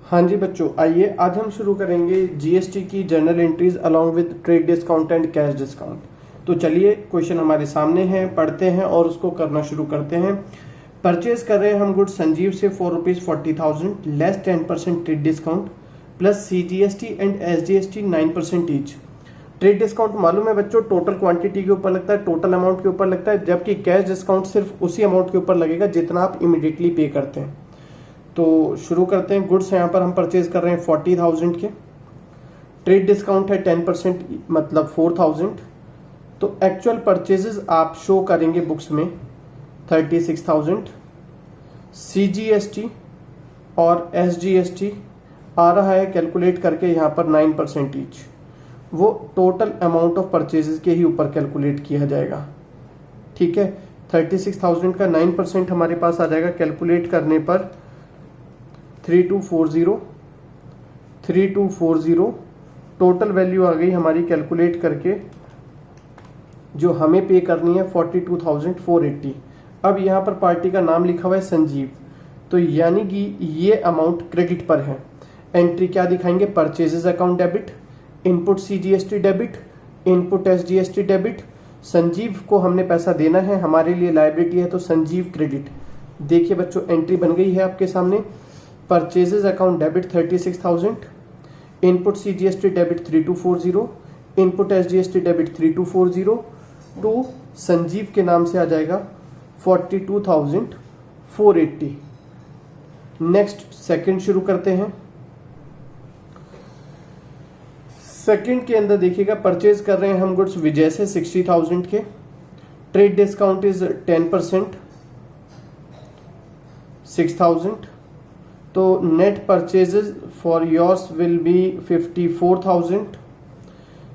हाँ जी बच्चों, आइए आज हम शुरू करेंगे जीएसटी की journal entries along with trade discount and cash discount. तो चलिए क्वेश्चन हमारे सामने हैं, पढ़ते हैं और उसको करना शुरू करते हैं। परचेज कर रहे हैं हम गुड्स संजीव से ₹40,000 less 10% trade discount plus CGST and SGST 9% each. Trade discount मालूम है बच्चों, टोटल क्वांटिटी के ऊपर लगता है, टोटल अमाउंट के ऊपर लगता है, जबकि कैश डिस्काउंट सिर्फ उसी अमाउंट के ऊपर लगेगा जितना आप इमीडिएटली पे करते हैं। तो शुरू करते हैं। गुड्स यहाँ पर हम परचेज कर रहे हैं 40,000 के, ट्रेड डिस्काउंट है 10% मतलब 4,000। तो एक्चुअल परचेजेस आप शो करेंगे बुक्स में 36,000। सीजीएसटी और एसजीएसटी आ रहा है कैलकुलेट करके यहाँ पर 9% ईच। वो टोटल अमाउंट ऑफ परचेजेस के ही ऊपर कैलकुलेट किया जाएगा। ठीक है, 36,000 का 9% हमारे पास आ जाएगा कैलकुलेट करने पर 3240। टोटल वैल्यू आ गई हमारी कैलकुलेट करके, जो हमें पे करनी है 42,480। अब यहाँ पर पार्टी का नाम लिखा हुआ है संजीव, तो यानी कि ये अमाउंट क्रेडिट पर है। एंट्री क्या दिखाएंगे? Purchases account debit, input CGST debit, input SGST debit. Sanjeev को हमने पैसा देना है, हमारे लिए लायबिलिटी है, तो संजीव क्रेडिट। देखिए बच्चों, एंट्री बन गई है आपके सामने। Purchases account debit 36,000, input CGST debit 3240, input SGST debit 3240 to Sanjeev के नाम से आ जाएगा 42,480। नेक्स्ट सेकंड शुरू करते हैं। सेकंड के अंदर देखिएगा, परचेज कर रहे हैं हम गुड्स विजय से 60,000 के, ट्रेड डिस्काउंट इज 10% 6,000। तो net purchases for yours will be 54,000।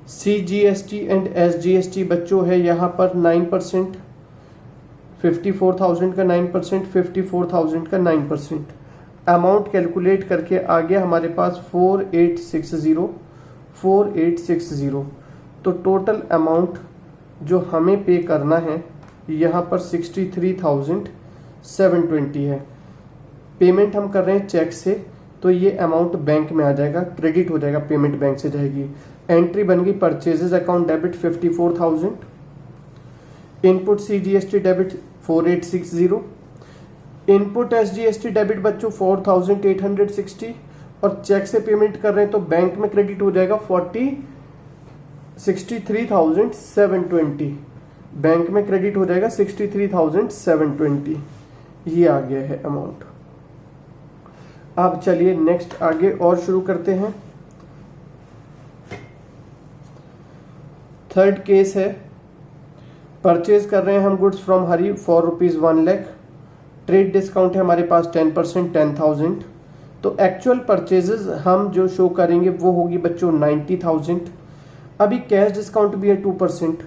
CGST and SGST बच्चों है यहाँ पर 9%, 54,000 का 9%, 54,000 का 9%। अमाउंट कैलकुलेट करके आ गया हमारे पास 4860। तो टोटल अमाउंट जो हमें पे करना है यहाँ पर 63,720 है। पेमेंट हम कर रहे हैं चेक से, तो ये अमाउंट बैंक में आ जाएगा, क्रेडिट हो जाएगा, पेमेंट बैंक से जाएगी। एंट्री बन गई purchases account debit 54,000, input CGST debit 4860, input SGST debit बच्चों 4,860 और चेक से पेमेंट कर रहे हैं तो बैंक में क्रेडिट हो जाएगा 63,720। बैंक में क्रेडिट हो जाएगा 63,720। ये आ गया है अमाउंट। अब चलिए नेक्स्ट आगे और शुरू करते हैं। थर्ड केस है, परचेज कर रहे हैं हम goods from Hari for ₹1 lakh, trade discount है हमारे पास 10% 10,000। तो एक्चुअल परचेजेस हम जो शो करेंगे वो होगी बच्चों 90,000। अभी कैश डिस्काउंट भी है 2%,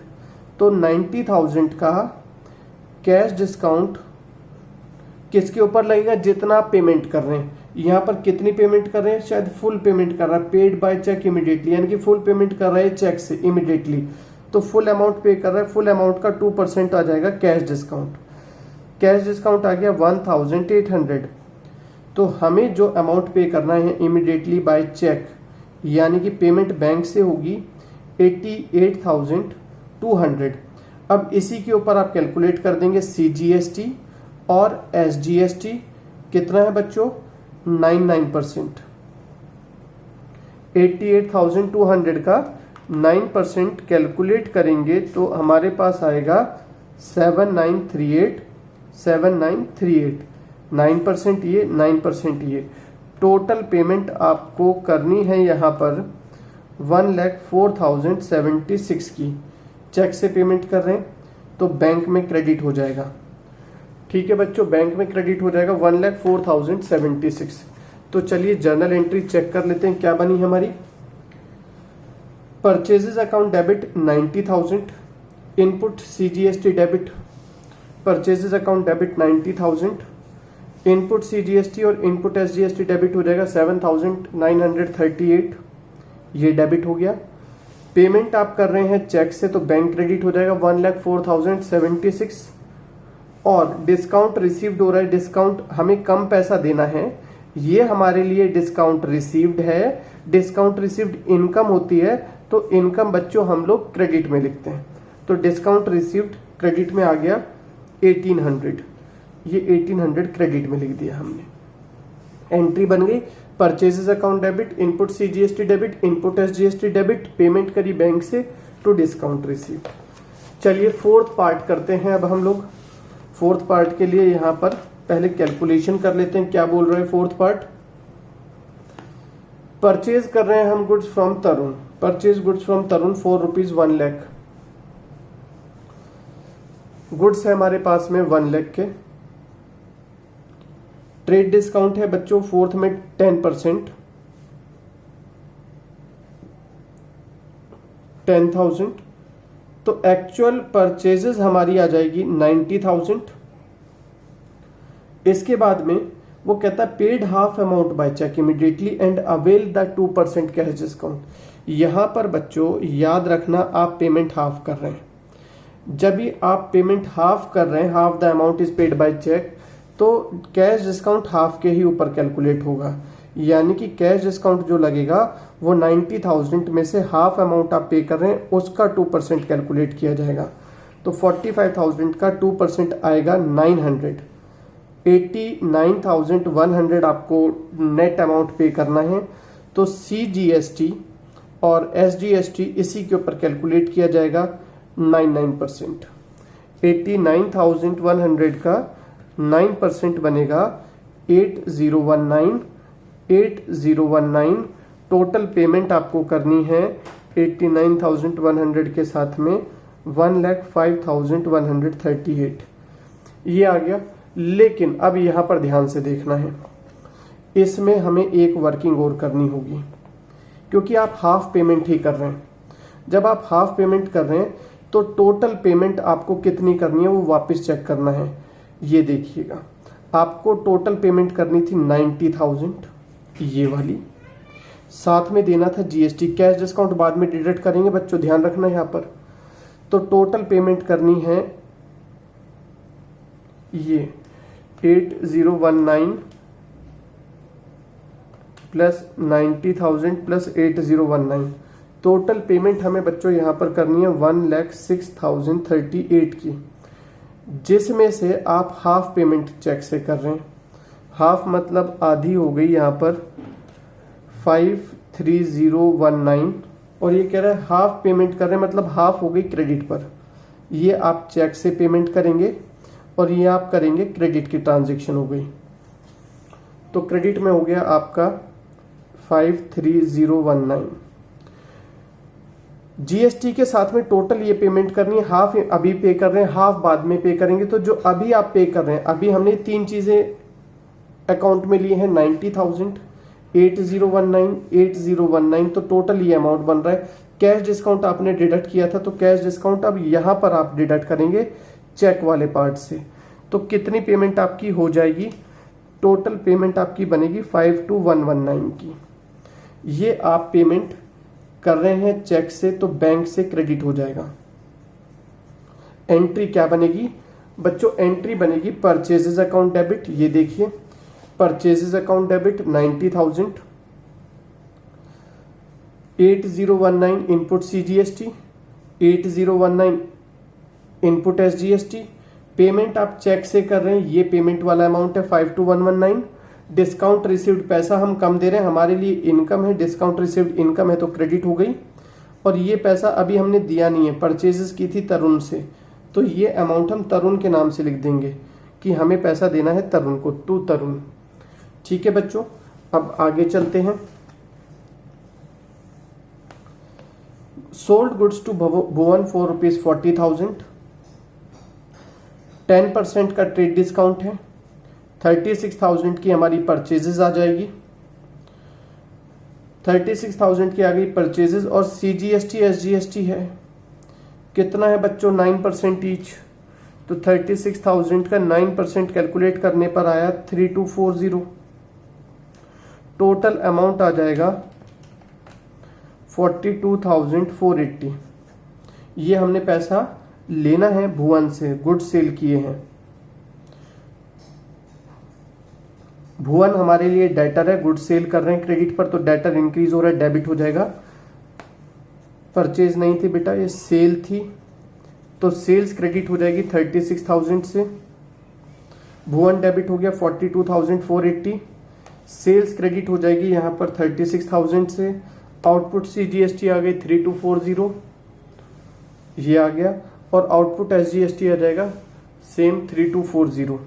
तो 90,000 का कैश डिस्काउंट किसके ऊपर लगेगा? जितना आप पेमेंट कर रहे हैं। यहाँ पर कितनी पेमेंट कर रहे हैं? शायद फुल पेमेंट कर रहा है, पेड बाय चेक इमीडिएटली, यानी कि फुल पेमेंट कर रहे हैं चेक से इमीडिएटली, तो फुल अमाउंट पे कर रहा है। फुल अमाउंट का 2% आ जाएगा कैश डिस्काउंट। कैश डिस्काउंट आ गया 1,800। तो हमें जो अमाउंट पे करना है इमीडिएटली बाय चेक, यानी कि पेमेंट बैंक से होगी 88,200। अब इसी के ऊपर आप कैलकुलेट कर देंगे सीजीएसटी और एसजीएसटी। कितना है बच्चों? 99%। 88,200 का 9% कैलकुलेट करेंगे तो हमारे पास आएगा 7938। 9% ये, 9% ये। टोटल पेमेंट आपको करनी है यहाँ पर 1,04,076 की। चेक से पेमेंट कर रहे हैं तो बैंक में क्रेडिट हो जाएगा। ठीक है बच्चों, बैंक में क्रेडिट हो जाएगा 1,04,076। तो चलिए जर्नल एंट्री चेक कर लेते हैं क्या बनी हमारी। Purchases account debit 90,000, input CGST debit, purchases account debit 90,000, input CGST और इनपुट एसजीएसटी डेबिट हो जाएगा 7,938। ये डेबिट हो गया। पेमेंट आप कर रहे हैं चेक से तो बैंक क्रेडिट हो जाएगा 1,04,076। और डिस्काउंट रिसीव्ड हो रहा है, डिस्काउंट हमें कम पैसा देना है ये हमारे लिए डिस्काउंट रिसीव्ड है। डिस्काउंट रिसीव्ड इनकम होती है, तो इनकम बच्चों हम लोग क्रेडिट में लिखते हैं। तो डिस्काउंट रिसीव्ड क्रेडिट में आ गया 1800, ये 1800 क्रेडिट में लिख दिया हमने। एंट्री बन गई purchases account debit, input CGST debit, input SGST debit, payment करी बैंक से टू डिस्काउंट रिसीव्ड। चलिए फोर्थ पार्ट करते हैं। अब हम लोग फोर्थ पार्ट के लिए यहां पर पहले कैलकुलेशन कर लेते हैं। क्या बोल रहे हैं फोर्थ पार्ट? परचेज कर रहे हैं हम goods from Tarun. Purchase goods from Tarun 4 rupees 1 lakh. Goods है हमारे पास में 1 लाख के। ट्रेड डिस्काउंट है बच्चों फोर्थ में 10%, 10,000। तो एक्चुअल परचेजेस हमारी आ जाएगी 90,000। इसके बाद में वो कहता है paid half amount by cheque immediately and avail the 2% cash discount. यहां पर बच्चों याद रखना, आप पेमेंट हाफ कर रहे हैं। जब भी आप पेमेंट हाफ कर रहे हैं, half the amount is paid by cheque, तो कैश डिस्काउंट हाफ के ही ऊपर कैलकुलेट होगा। यानी कि कैश डिस्काउंट जो लगेगा वो 90,000 में से हाफ अमाउंट आप पे कर रहे हैं उसका 2% कैलकुलेट किया जाएगा। तो 45,000 का 2% आएगा 900। 89,100 आपको नेट अमाउंट पे करना है। तो CGST और SGST इसी के ऊपर कैलकुलेट किया जाएगा 99%। 89,100 का 9% बनेगा 8019। 8019 टोटल पेमेंट आपको करनी है 89,100 के साथ में 1,05,138 ये आ गया। लेकिन अब यहां पर ध्यान से देखना है, इसमें हमें एक वर्किंग और करनी होगी, क्योंकि आप हाफ पेमेंट ही कर रहे हैं। जब आप हाफ पेमेंट कर रहे हैं तो टोटल पेमेंट आपको कितनी करनी है वो वापस चेक करना है। ये देखिएगा, आपको टोटल पेमेंट करनी थी 90,000 ये वाली, साथ में देना था जीएसटी। कैश डिस्काउंट बाद में डिडक्ट करेंगे बच्चों, ध्यान रखना यहां पर। तो टोटल पेमेंट करनी है ये 8019 प्लस 90,000 प्लस 8019। टोटल पेमेंट हमें बच्चों यहां पर करनी है 1,06,038 की, जिसमें से आप हाफ पेमेंट चेक से कर रहे हैं। हाफ मतलब आधी हो गई यहां पर 53019, और ये कह रहा है हाफ पेमेंट कर रहे हैं मतलब हाफ हो गई क्रेडिट पर। ये आप चेक से पेमेंट करेंगे और ये आप करेंगे क्रेडिट की ट्रांजैक्शन हो गई। तो क्रेडिट में हो गया आपका 53019। जीएसटी के साथ में टोटल ये पेमेंट करनी है। हाफ अभी पे कर रहे हैं, हाफ बाद में पे करेंगे। तो जो अभी आप पे कर रहे हैं, अभी हमने तीन चीजें अकाउंट में लिए हैं 90,000, 8019, 8019। तो टोटल ये अमाउंट बन रहा है। कैश डिस्काउंट आपने डिडक्ट किया था, तो कैश डिस्काउंट अब यहां पर आप डिडक्ट करेंगे चेक वाले पार्ट से। तो कितनी पेमेंट आपकी हो जाएगी? टोटल पेमेंट आपकी बनेगी 52,119 की। ये आप पेमेंट कर रहे हैं चेक से, तो बैंक से क्रेडिट हो जाएगा। एंट्री क्या बनेगी बच्चों? एंट्री बनेगी परचेजेस अकाउंट डेबिट। ये देखिए, purchases account debit 90,000, 8019 input CGST, 8019 input SGST. Payment आप चेक से कर रहे हैं, ये पेमेंट वाला अमाउंट है 52,119। डिस्काउंट रिसीव्ड पैसा हम कम दे रहे हैं, हमारे लिए इनकम है, डिस्काउंट रिसीव्ड इनकम है तो क्रेडिट हो गई। और ये पैसा अभी हमने दिया नहीं है, परचेजेस की थी तरुण से, तो ये अमाउंट हम तरुण के नाम से लिख देंगे कि हमें पैसा देना है तरुण को, टू तरुण। ठीक है बच्चों, अब आगे चलते हैं। Sold goods to Bhuvan for ₹40,000। 10% का ट्रेड डिस्काउंट है। 36,000 की हमारी परचेजेस आ जाएगी। 36,000 की आ गई परचेजेस, और सीजीएसटी एसजीएसटी है कितना है बच्चों? 9% ईच। तो 36,000 का 9% कैलकुलेट करने पर आया 3240। टोटल अमाउंट आ जाएगा 42,480। ये हमने पैसा लेना है भुवन से, गुड सेल किए हैं। भुवन हमारे लिए डेटर है, गुड सेल कर रहे हैं क्रेडिट पर, तो डेटर इंक्रीज हो रहा है, डेबिट हो जाएगा। परचेज नहीं थी बेटा, ये सेल थी, तो सेल्स क्रेडिट हो जाएगी 36,000 से। भुवन डेबिट हो गया 42,480, सेल्स क्रेडिट हो जाएगी यहाँ पर 36,000 से। आउटपुट CGST आ गई 3240, ये आ गया, और आउटपुट SGST आ जाएगा सेम 3240।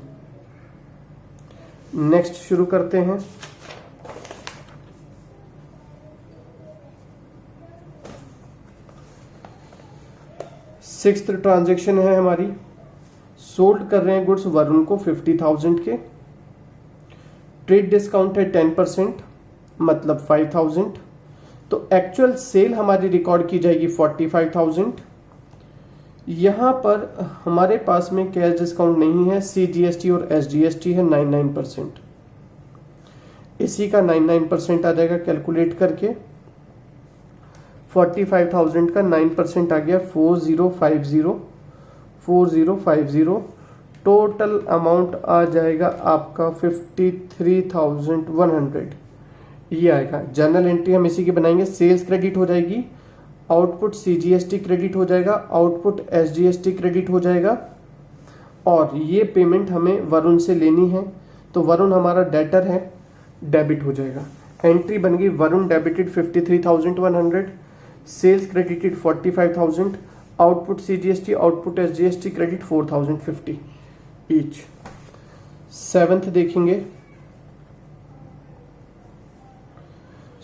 नेक्स्ट शुरू करते हैं। सिक्स्थ ट्रांजैक्शन है हमारी, सोल्ड कर रहे हैं गुड्स वरुण को 50,000 के, ट्रेड डिस्काउंट है 10%, मतलब 5,000, तो एक्चुअल सेल हमारी रिकॉर्ड की जाएगी 45,000। यहां पर हमारे पास में कैश डिस्काउंट नहीं है, CGST और SGST है 99%, इसी का 99% आ जाएगा कैलकुलेट करके। 45,000 का 9% आ गया 4050। टोटल अमाउंट आ जाएगा आपका 53,100, ये आएगा। जर्नल एंट्री हम इसी की बनाएंगे। सेल्स क्रेडिट हो जाएगी, आउटपुट CGST क्रेडिट हो जाएगा, आउटपुट SGST क्रेडिट हो जाएगा, और ये पेमेंट हमें वरुण से लेनी है, तो वरुण हमारा डेटर है, डेबिट हो जाएगा। एंट्री बन गई, Varun debited 53,100, sales credited 45,000, output CGST output SGST credit 4,050 each. Seventh देखेंगे,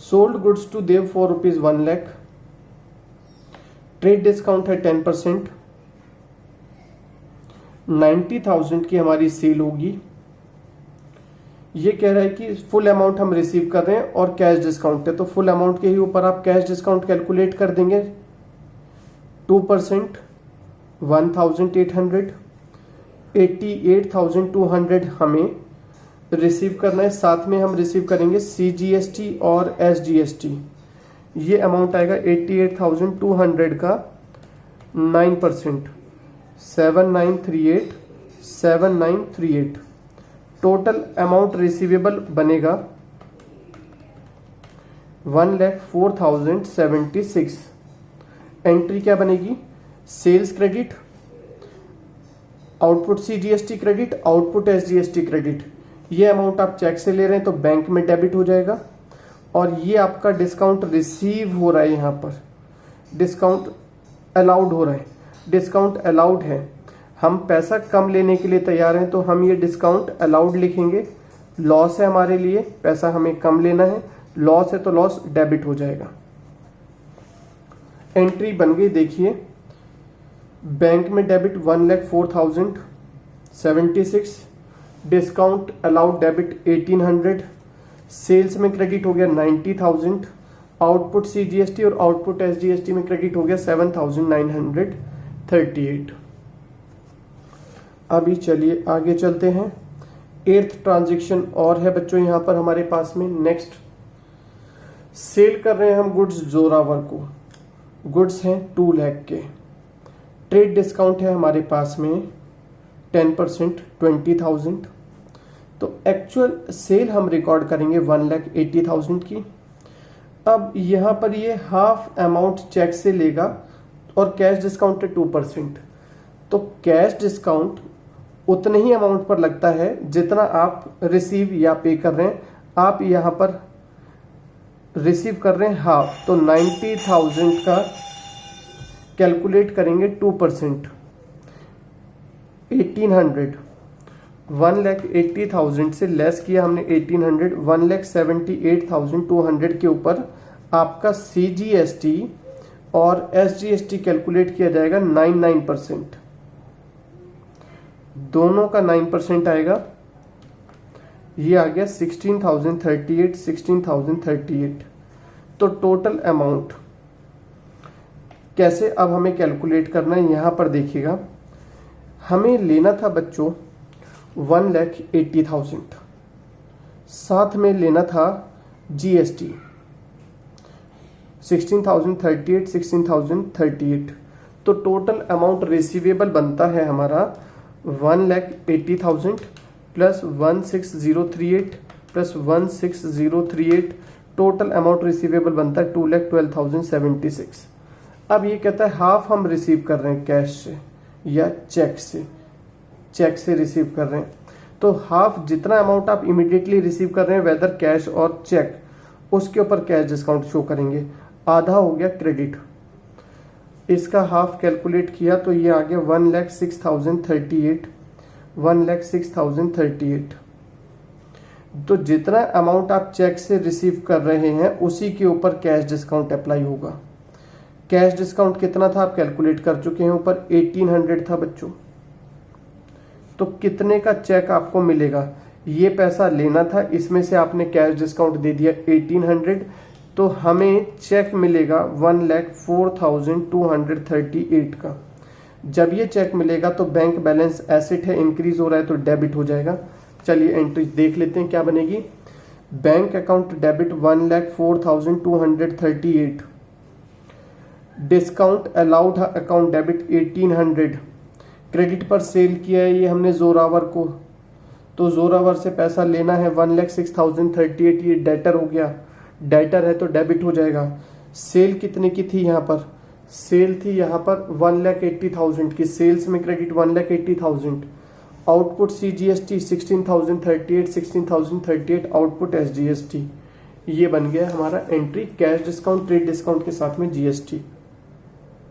sold goods to Dev for ₹1 lakh, trade discount है 10%, 90,000 की हमारी सेल होगी। ये कह रहा है कि फुल अमाउंट हम रिसीव कर रहे हैं और कैश डिस्काउंट है, तो फुल अमाउंट के ही ऊपर आप कैश डिस्काउंट कैलकुलेट कर देंगे। 2% 1,800, 88,200 हमें रिसीव करना है, साथ में हम रिसीव करेंगे CGST और SGST। ये अमाउंट आएगा 88,200 का 9%, 7938। टोटल अमाउंट रिसीवेबल बनेगा 1,04,076। एंट्री क्या बनेगी, sales credit, output CGST credit, output SGST credit. ये अमाउंट आप चेक से ले रहे हैं तो बैंक में डेबिट हो जाएगा, और ये आपका डिस्काउंट रिसीव हो रहा है, यहाँ पर डिस्काउंट अलाउड हो रहा है, डिस्काउंट अलाउड है। हम पैसा कम लेने के लिए तैयार हैं, तो हम ये डिस्काउंट अलाउड लिखेंगे। लॉस है हमारे लिए, पैसा हमें कम लेना है, लॉस है तो लॉस डेबिट हो जाएगा। एंट्री बन गई, देखिए बैंक में debit 1,04,076, discount allowed debit 1,800, sales में क्रेडिट हो गया 90,000, आउटपुट CGST और आउटपुट SGST में क्रेडिट हो गया 7,938। अभी चलिए आगे चलते हैं। 8th ट्रांजैक्शन और है बच्चों यहाँ पर हमारे पास में। नेक्स्ट, सेल कर रहे हैं हम गुड्स जोरावर को, गुड्स हैं 2 लाख के, ट्रेड डिस्काउंट है हमारे पास में 10% 20,000, तो एक्चुअल सेल हम रिकॉर्ड करेंगे 1,80,000 की। अब यहाँ पर ये हाफ अमाउंट चेक से लेगा और कैश डिस्काउंट है 2%, तो कैश डिस्काउंट उतने ही अमाउंट पर लगता है जितना आप रिसीव या पे कर रहे हैं। आप यहाँ पर रिसीव कर रहे हैं हाफ, तो 90,000 का कैलकुलेट करेंगे 2%, 1,800, 1,80,000 से लेस किया हमने 1,800, 1,78,200 के ऊपर आपका CGST और SGST कैलकुलेट किया जाएगा 9%, दोनों का 9% आएगा। ये आ गया 16,038। तो टोटल अमाउंट कैसे अब हमें कैलकुलेट करना है, यहां पर देखिएगा। हमें लेना था बच्चों 1,80,000, साथ में लेना था GST 16,038, तो टोटल अमाउंट रिसीवेबल बनता है हमारा 1,80,000 plus 16,038 plus 16038, total amount receivable बनता है 2,12,076। अब ये कहता है हाफ हम रिसीव कर रहे हैं कैश से या चेक से रिसीव कर रहे हैं, तो हाफ जितना अमाउंट आप इमीडिएटली रिसीव कर रहे हैं वेदर कैश और चेक, उसके ऊपर कैश डिस्काउंट शो करेंगे। आधा हो गया क्रेडिट, इसका हाफ कैलकुलेट किया तो ये आ गया 1,06,038। तो जितना अमाउंट आप चेक से रिसीव कर रहे हैं उसी के ऊपर कैश डिस्काउंट अप्लाई होगा। कैश डिस्काउंट कितना था आप कैलकुलेट कर चुके हैं, ऊपर 1800 था बच्चों। तो कितने का चेक आपको मिलेगा, ये पैसा लेना था, इसमें से आपने कैश डिस्काउंट दे दिया 1800, तो हमें चेक मिलेगा 1,04,238 का। जब ये चेक मिलेगा तो बैंक बैलेंस एसेट है, इंक्रीज हो रहा है तो डेबिट हो जाएगा। चलिए एंट्री देख लेते हैं क्या बनेगी। Bank account debit 1,04,238, discount allowed account debit 1800, credit पर सेल किया है ये हमने जोरावर को, तो जोरावर से पैसा लेना है 1,06,038, ये डेटर हो गया, डेटर है तो डेबिट हो जाएगा। सेल कितने की थी यहाँ पर, सेल थी यहाँ पर 1,80,000 की, सेल्स में credit 1,80,000, output CGST 16,038 output SGST, ये बन गया हमारा entry cash discount trade discount के साथ में GST।